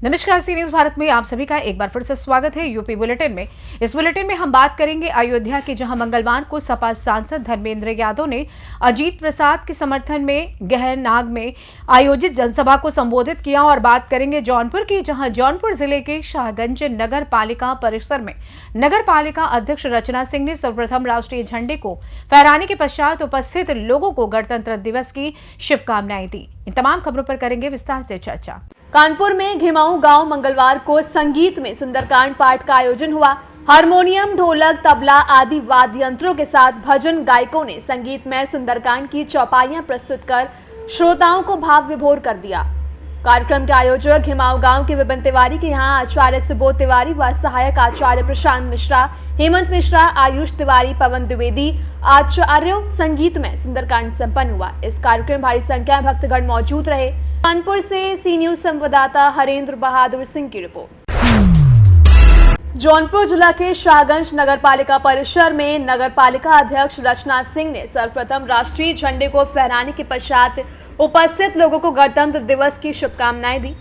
नमस्कार, सी न्यूज भारत में आप सभी का एक बार फिर से स्वागत है। यूपी बुलेटिन में इस बुलेटिन में हम बात करेंगे अयोध्या की, जहां मंगलवार को सपा सांसद धर्मेंद्र यादव ने अजीत प्रसाद के समर्थन में गहनाग में आयोजित जनसभा को संबोधित किया। और बात करेंगे जौनपुर की, जहां जौनपुर जिले के शाहगंज नगर पालिका परिसर में नगर पालिका अध्यक्ष रचना सिंह ने सर्वप्रथम राष्ट्रीय झंडे को फहराने के पश्चात उपस्थित लोगों को गणतंत्र दिवस की शुभकामनाएं दी। इन तमाम खबरों पर करेंगे विस्तार से चर्चा। कानपुर में घिमाऊ गांव मंगलवार को संगीत में सुंदरकांड पाठ का आयोजन हुआ। हारमोनियम, ढोलक, तबला आदि वाद्य यंत्रों के साथ भजन गायकों ने संगीत में सुंदरकांड की चौपाइयां प्रस्तुत कर श्रोताओं को भाव विभोर कर दिया। कार्यक्रम के आयोजक घिमाऊ गांव के विपिन तिवारी के यहाँ आचार्य सुबोध तिवारी व सहायक आचार्य प्रशांत मिश्रा, हेमंत मिश्रा, आयुष तिवारी, पवन द्विवेदी आचार्यों संगीत में सुंदरकांड संपन्न हुआ। इस कार्यक्रम में भारी संख्या में भक्तगण मौजूद रहे। कानपुर से सी न्यूज संवाददाता हरेंद्र बहादुर सिंह की रिपोर्ट। जौनपुर जिला के शाहगंज नगर पालिका परिसर में नगर पालिका अध्यक्ष रचना सिंह ने सर्वप्रथम राष्ट्रीय झंडे को फहराने के पश्चात उपस्थित लोगों को गणतंत्र दिवस की शुभकामनाएं दी।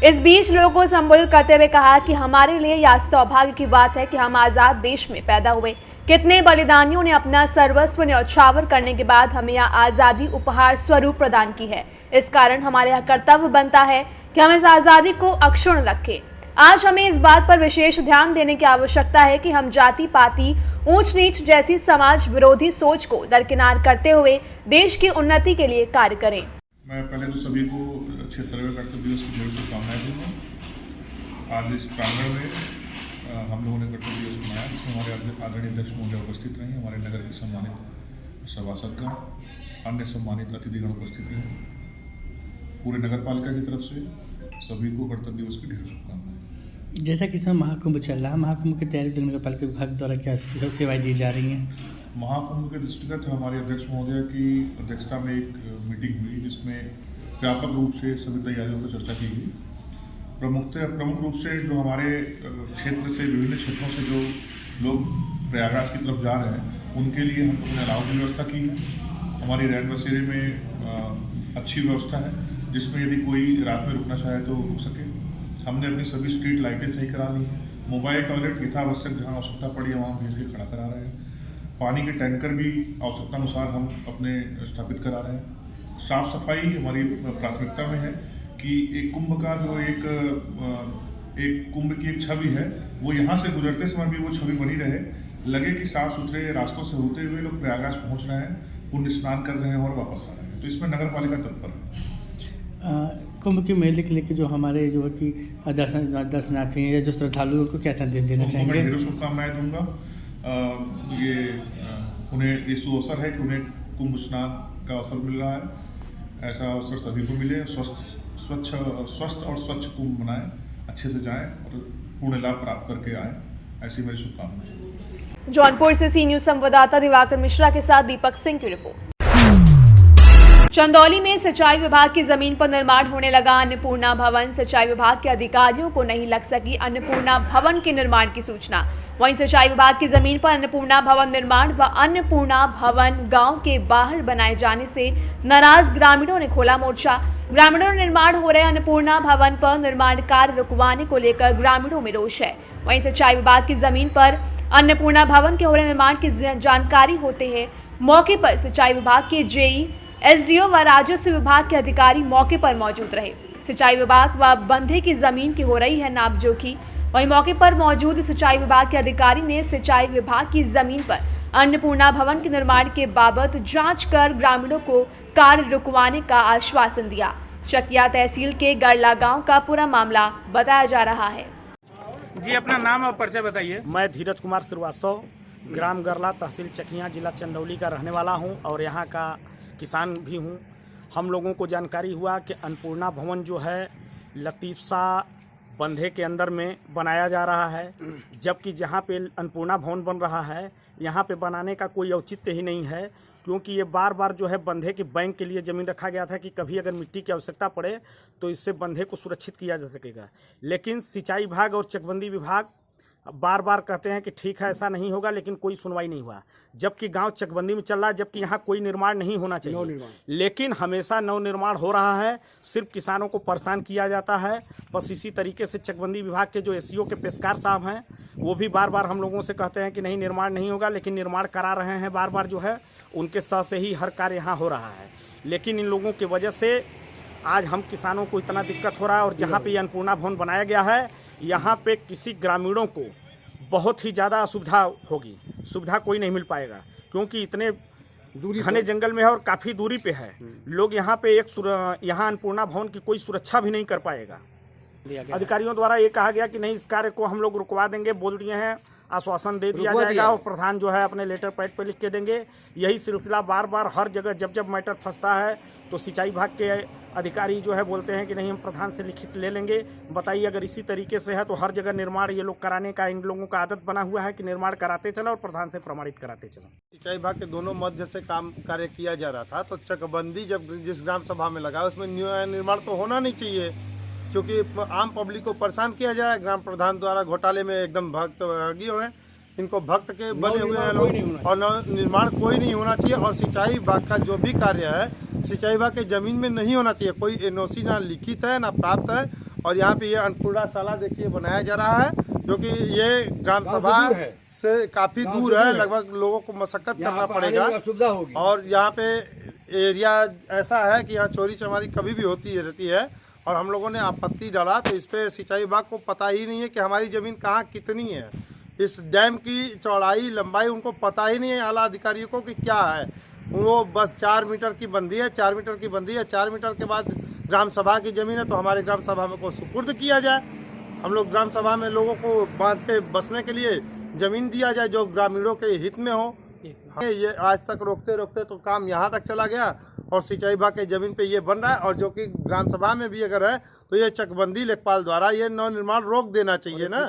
इस बीच लोगों को संबोधित करते हुए कहा कि हमारे लिए यह सौभाग्य की बात है कि हम आजाद देश में पैदा हुए। कितने बलिदानियों ने अपना सर्वस्व न्यौछावर करने के बाद हमें यह आजादी उपहार स्वरूप प्रदान की है। इस कारण हमारे यह कर्तव्य बनता है कि हम इस आजादी को अक्षुण्ण रखें। आज हमें इस बात पर विशेष ध्यान देने की आवश्यकता है कि हम जाति पाति, ऊंच नीच जैसी समाज विरोधी सोच को दरकिनार करते हुए देश की उन्नति के लिए कार्य करें। मैं पहले तो सभी को 76वें गणतंत्र दिवस की ढेर शुभकामनाएं दूंगा। आज इस प्रांगण में हम लोगों ने गणतंत्र दिवस मनाया, जिसमें हमारे आदरणीय अध्यक्ष महोदय उपस्थित रहे, हमारे नगर के सम्मानित सभासदगण, अन्य सम्मानित अतिथिगण उपस्थित रहे। पूरे नगर पालिका की तरफ से सभी को गणतंत्र दिवस की ढेर शुभकामनाएं। जैसा कि इसमें महाकुंभ चल रहा है, महाकुंभ की तैयारी नगर पालिका विभाग द्वारा क्या सेवाएं दी जा रही हैं? महाकुंभ के दृष्टिगत हमारे अध्यक्ष महोदय की अध्यक्षता में एक मीटिंग हुई, जिसमें व्यापक रूप से सभी तैयारियों पर चर्चा की गई। प्रमुख रूप से जो हमारे क्षेत्र से, विभिन्न क्षेत्रों से जो लोग प्रयागराज की तरफ जा रहे हैं, उनके लिए हम लोगों ने अलाव की व्यवस्था की है। हमारी रैन बसेरे में अच्छी व्यवस्था है, जिसमें यदि कोई रात में रुकना चाहे तो रुक सके। हमने अपनी सभी स्ट्रीट लाइटें सही करा ली हैं। मोबाइल टॉयलेट यथावश्यक जहाँ आवश्यकता पड़ी है वहाँ भेज के खड़ा करा रहे हैं। पानी के टैंकर भी आवश्यकता अनुसार हम अपने स्थापित करा रहे हैं। साफ सफाई हमारी प्राथमिकता में है कि एक कुंभ का जो एक कुंभ की एक छवि है, वो यहाँ से गुजरते समय भी वो छवि बनी रहे, लगे कि साफ सुथरे रास्तों से होते हुए लोग प्रयागराज पहुँच रहे हैं, पुण्य स्नान कर रहे हैं और वापस आ रहे हैं। तो इसमें नगर पालिका तत्पर है। कुंभ के मेले के लेकर जो हमारे जो है कि दर्शनार्थी हैं या जो श्रद्धालु उनको क्या संदेश देना चाहेंगे? मैं ढेरों शुभकामनाएं दूंगा। ये उन्हें ये सुअवसर है कि उन्हें कुंभ स्नान का अवसर मिल रहा है। ऐसा अवसर सभी को मिले। स्वस्थ और स्वच्छ कुंभ मनाएं, अच्छे से जाएं और पूर्ण लाभ प्राप्त करके आएं, ऐसी मेरी शुभकामनाएं। जौनपुर से सी न्यूज संवाददाता दिवाकर मिश्रा के साथ दीपक सिंह की रिपोर्ट। चंदौली में सिंचाई विभाग की जमीन पर निर्माण होने लगा अन्नपूर्णा भवन। सिंचाई विभाग के अधिकारियों को नहीं लग सकी अन्नपूर्णा भवन के निर्माण की सूचना। वहीं सिंचाई विभाग की जमीन पर अन्नपूर्णा भवन निर्माण व अन्नपूर्णा भवन गांव के बाहर बनाए जाने से नाराज ग्रामीणों ने खोला मोर्चा। ग्रामीणों ने निर्माण हो रहे अन्नपूर्णा भवन पर निर्माण कार्य रुकवाने को लेकर ग्रामीणों में रोष है। वहीं सिंचाई विभाग की जमीन पर अन्नपूर्णा भवन के हो रहे निर्माण की जानकारी होते हैं मौके पर सिंचाई विभाग के जेई, एसडीओ व राजस्व विभाग के अधिकारी मौके पर मौजूद रहे। सिंचाई विभाग व बंधे की जमीन की हो रही है नापजोखी। वहीं मौके पर मौजूद सिंचाई विभाग के अधिकारी ने सिंचाई विभाग की जमीन पर अन्नपूर्णा भवन के निर्माण के बाबत जांच कर ग्रामीणों को कार्य रुकवाने का आश्वासन दिया। चकिया तहसील के गरला गांव का पूरा मामला बताया जा रहा है। जी, अपना नाम और परिचय बताइए। मैं धीरज कुमार श्रीवास्तव, ग्राम गरला, तहसील चकिया, जिला चंदौली का रहने वाला हूं और यहां का किसान भी हूं। हम लोगों को जानकारी हुआ कि अन्नपूर्णा भवन जो है लतीफ शाह बंधे के अंदर में बनाया जा रहा है, जबकि जहां पे अन्नपूर्णा भवन बन रहा है यहां पे बनाने का कोई औचित्य ही नहीं है, क्योंकि ये बार बार जो है बंधे के बैंक के लिए ज़मीन रखा गया था कि कभी अगर मिट्टी की आवश्यकता पड़े तो इससे बंधे को सुरक्षित किया जा सकेगा। लेकिन सिंचाई विभाग और चकबंदी विभाग बार बार कहते हैं कि ठीक है ऐसा नहीं होगा, लेकिन कोई सुनवाई नहीं हुआ। जबकि गांव चकबंदी में चल रहा है, जबकि यहाँ कोई निर्माण नहीं होना चाहिए, लेकिन हमेशा नवनिर्माण हो रहा है। सिर्फ किसानों को परेशान किया जाता है। बस इसी तरीके से चकबंदी विभाग के जो एसईओ के पेशकार साहब हैं, वो भी बार बार हम लोगों से कहते हैं कि नहीं निर्माण नहीं होगा, लेकिन निर्माण करा रहे हैं। बार बार जो है उनके सह से ही हर कार्य यहाँ हो रहा है। लेकिन इन लोगों की वजह से आज हम किसानों को इतना दिक्कत हो रहा है। और जहाँ पे ये अन्नपूर्णा भवन बनाया गया है, यहाँ पे किसी ग्रामीणों को बहुत ही ज़्यादा असुविधा होगी। सुविधा कोई नहीं मिल पाएगा, क्योंकि इतने घने जंगल में है और काफ़ी दूरी पे है। लोग यहाँ पे यहाँ अन्नपूर्णा भवन की कोई सुरक्षा भी नहीं कर पाएगा। अधिकारियों द्वारा ये कहा गया कि नहीं, इस कार्य को हम लोग रुकवा देंगे, बोल दिए हैं, आश्वासन दे दिया जाएगा और प्रधान जो है अपने लेटर पैड पे लिख के देंगे। यही सिलसिला बार बार हर जगह जब जब मैटर फंसता है तो सिंचाई विभाग के अधिकारी जो है बोलते हैं कि नहीं हम प्रधान से लिखित ले लेंगे। बताइए, अगर इसी तरीके से है तो हर जगह निर्माण ये लोग कराने का इन लोगों का आदत बना हुआ है कि निर्माण कराते चलो और प्रधान से प्रमाणित कराते चलो। सिंचाई विभाग के दोनों मध्य से काम कार्य किया जा रहा था, तो चकबंदी जब जिस ग्राम सभा में लगा उसमें निर्माण तो होना नहीं चाहिए, क्योंकि आम पब्लिक को परेशान किया जा रहा है। ग्राम प्रधान द्वारा घोटाले में एकदम भक्त भागी हैं, इनको भक्त के बने हुए हैं लोग, और निर्माण कोई नहीं होना चाहिए। और सिंचाई विभाग का जो भी कार्य है, सिंचाई विभाग के ज़मीन में नहीं होना चाहिए। कोई एनओसी ना लिखित है ना प्राप्त है। और यहाँ पे ये अन्नपूर्णा शाला देखिए बनाया जा रहा है, जो कि ये ग्राम सभा से काफ़ी दूर है, लगभग लोगों को मशक्कत करना पड़ेगा। और यहाँ पे एरिया ऐसा है कि यहाँ चोरी चमारी कभी भी होती रहती है। और हम लोगों ने आपत्ति डाला तो इस पर सिंचाई विभाग को पता ही नहीं है कि हमारी ज़मीन कहाँ कितनी है। इस डैम की चौड़ाई लंबाई उनको पता ही नहीं है, आला अधिकारियों को, कि क्या है। वो बस 4 मीटर की बंदी है, 4 मीटर की बंदी है। 4 मीटर के बाद ग्राम सभा की ज़मीन है, तो हमारे ग्राम सभा में को सुपुर्द किया जाए। हम लोग ग्राम सभा में लोगों को बांध पे बसने के लिए ज़मीन दिया जाए, जो ग्रामीणों के हित में हो। ये आज तक रोकते रोकते तो काम यहाँ तक चला गया और सिंचाई विभाग की ज़मीन पे ये बन रहा है। और जो कि ग्राम सभा में भी अगर है तो ये चकबंदी लेखपाल द्वारा ये नवनिर्माण रोक देना चाहिए ना।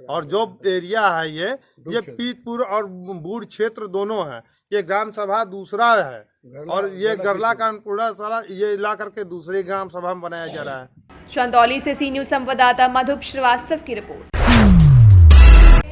और जो एरिया है ये पीतपुर और बूढ़ क्षेत्र दोनों है। ये ग्राम सभा दूसरा है और ये गरला का अन्नपूर्णा शाला ये ला करके दूसरी ग्राम सभा में बनाया जा रहा है। चंदौली से सी न्यूज़ संवाददाता मधुप श्रीवास्तव की रिपोर्ट।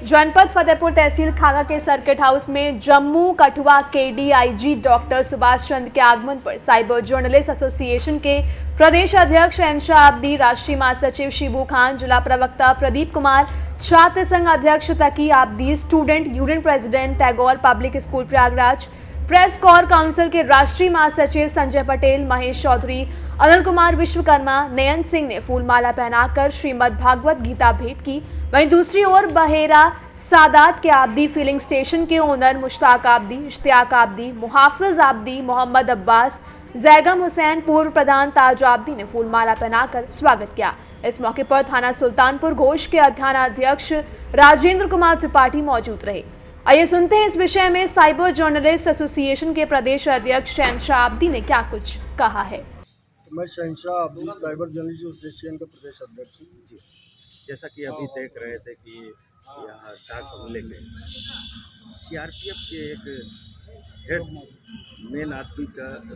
जनपद फतेहपुर तहसील खागा के सर्किट हाउस में जम्मू कठुआ के डीआईजी डॉक्टर सुभाष चंद्र के आगमन पर साइबर जर्नलिस्ट एसोसिएशन के प्रदेश अध्यक्ष शहनशाह आब्दी, राष्ट्रीय महासचिव शिबू खान, जिला प्रवक्ता प्रदीप कुमार, छात्र संघ अध्यक्ष Taqi Abdi, student union president Tagore public school Prayagraj, press कॉर काउंसिल के राष्ट्रीय महासचिव संजय पटेल, महेश चौधरी, अनिल कुमार विश्वकर्मा, नयन सिंह ने फूलमाला पहनाकर श्रीमद् भागवत गीता भेंट की। वहीं दूसरी ओर बहेरा सादात के आब्दी फिलिंग स्टेशन के ओनर मुश्ताक आब्दी, इश्तियाक आब्दी, मुहाफिज आब्दी, मोहम्मद अब्बास, जैगम हुसैन, पूर्व प्रधान ताज आब्दी ने फूलमाला पहनाकर स्वागत किया। इस मौके पर थाना सुल्तानपुर घोष के अध्यक्ष राजेंद्र कुमार त्रिपाठी मौजूद रहे। आइए सुनते हैं इस विषय में साइबर जर्नलिस्ट एसोसिएशन के प्रदेश अध्यक्ष शहनशाह आब्दी ने क्या कुछ कहा है। मैं शहनशाह आब्दी साइबर जर्नलिस्ट एसोसिएशन का प्रदेश अध्यक्ष हूँ। जैसा कि अभी देख रहे थे कि यहाँ डाक हमले में सीआरपीएफ के एक हेड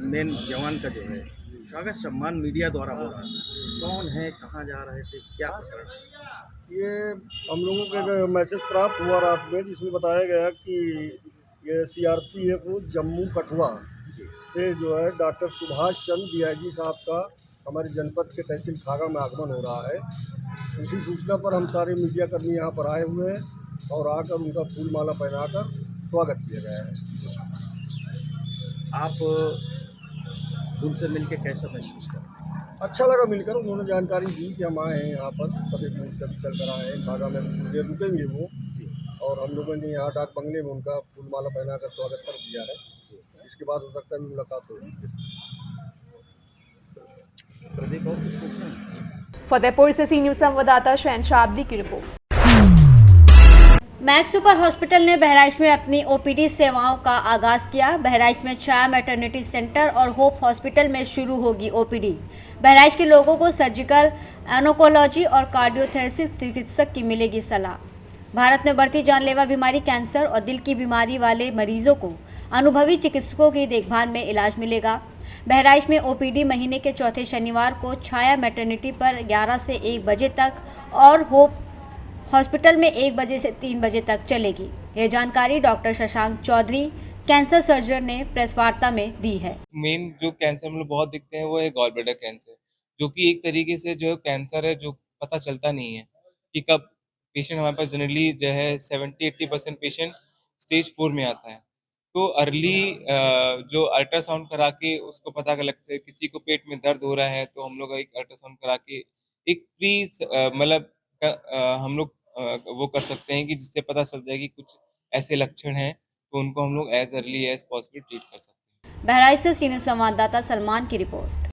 मेन जवान का जो है स्वागत सम्मान मीडिया द्वारा हो रहा है। कौन है, कहाँ जा रहे थे, क्या प्रकरण? ये हम लोगों के मैसेज प्राप्त हुआ रात में, जिसमें बताया गया कि ये सीआरपीएफ जम्मू कठुआ से जो है डॉक्टर सुभाष चंद्र डीआईजी साहब का हमारे जनपद के तहसील खागा में आगमन हो रहा है। उसी सूचना पर हम सारे मीडिया कर्मी यहाँ पर आए हुए हैं और आकर उनका फूल माला पहनाकर स्वागत किया गया है। आप उनसे मिलकर कैसा महसूस कर? अच्छा लगा मिलकर। उन्होंने जानकारी दी कि हम आए हैं यहाँ पर, सभी दूर से चल कर आए हैं। खागा में मुझे रुकेंगे वो, और हम लोगों ने यहाँ डाक बंगले में उनका फूल माला पहनाकर स्वागत कर दिया है। इसके बाद हो सकता है मुलाकात होगी। फतेहपुर से सी न्यूज़ संवाददाता शहनशाह आब्दी की रिपोर्ट। मैक्स सुपर हॉस्पिटल ने बहराइच में अपनी ओपीडी सेवाओं का आगाज किया। बहराइच में छाया मैटरनिटी सेंटर और होप हॉस्पिटल में शुरू होगी ओपीडी। बहराइच के लोगों को सर्जिकल, एनोकोलॉजी और कार्डियोथेरेसिस चिकित्सक की मिलेगी सलाह। भारत में बढ़ती जानलेवा बीमारी कैंसर और दिल की बीमारी वाले मरीजों को अनुभवी चिकित्सकों की देखभाल में इलाज मिलेगा। बहराइच में ओपीडी महीने के चौथे शनिवार को छाया मैटरनिटी पर 11 से 1 बजे तक और होप हॉस्पिटल में 1 बजे से 3 बजे तक चलेगी। यह जानकारी doctor Shashank Chaudhary, cancer surgeon ने प्रेस वार्ता में दी है। मेन जो कैंसर हम लोग बहुत दिखते हैं वो है गॉल ब्लैडर कैंसर, जो कि एक तरीके से जो कैंसर है जो पता चलता नहीं है कि कब पेशेंट हमारे पास जनरली जो है 70-80% पेशेंट स्टेज 4 में आता है। तो अर्ली जो अल्ट्रासाउंड करा के उसको पता लगता है, किसी को पेट में दर्द हो रहा है तो हम लोग एक अल्ट्रासाउंड करा के एक प्री मतलब हम लोग वो कर सकते हैं कि जिससे पता चल जाए कि कुछ ऐसे लक्षण हैं तो उनको हम लोग as early as possible treat कर सकते हैं। बहराइच से सीनियर संवाददाता सलमान की रिपोर्ट।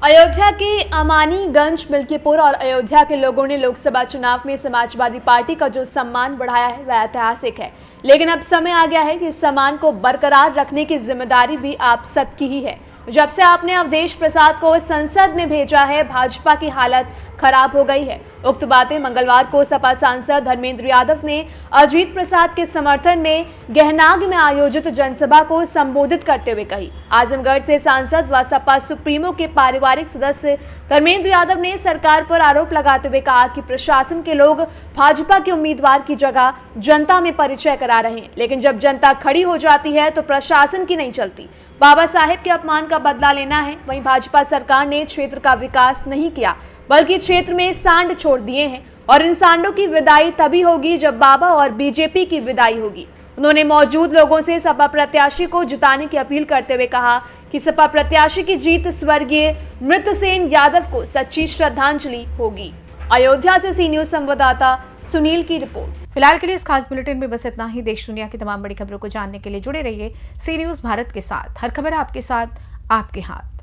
अयोध्या के अमानीगंज, मिल्कीपुर और अयोध्या के लोगों ने लोकसभा चुनाव में समाजवादी पार्टी का जो सम्मान बढ़ाया है वह ऐतिहासिक है, लेकिन अब समय आ गया है कि इस सम्मान को बरकरार रखने की जिम्मेदारी भी आप सबकी ही है। जब से आपने अवधेश प्रसाद को संसद में भेजा है, भाजपा की हालत खराब हो गई है। उक्त बातें मंगलवार को सपा सांसद धर्मेंद्र यादव ने अजीत प्रसाद के समर्थन में गहनाग में आयोजित जनसभा को संबोधित करते हुए कही। आजमगढ़ से सांसद व सपा सुप्रीमो के पारिवारिक सदस्य धर्मेंद्र यादव ने सरकार पर आरोप लगाते हुए कहा कि प्रशासन के लोग भाजपा के उम्मीदवार की जगह जनता में परिचय करा रहे हैं, लेकिन जब जनता खड़ी हो जाती है तो प्रशासन की नहीं चलती। बाबा साहेब के अपमान का बदला लेना है। वहीं भाजपा सरकार ने क्षेत्र का विकास नहीं किया, बल्कि क्षेत्र में सांड छोड़ दिए हैं और इन सांडों की विदाई तभी होगी जब बाबा और बीजेपी की विदाई होगी। उन्होंने मौजूद लोगों से सपा प्रत्याशी को जिताने की अपील करते हुए कहा कि सपा प्रत्याशी की जीत स्वर्गीय मृतसेन यादव को सच्ची श्रद्धांजलि होगी। अयोध्या से सी न्यूज संवाददाता सुनील की रिपोर्ट। फिलहाल के लिए इस खास बुलेटिन में बस इतना ही। देश दुनिया की तमाम बड़ी खबरों को जानने के लिए जुड़े रहिए सी न्यूज भारत के साथ। हर खबर आपके साथ, आपके हाथ।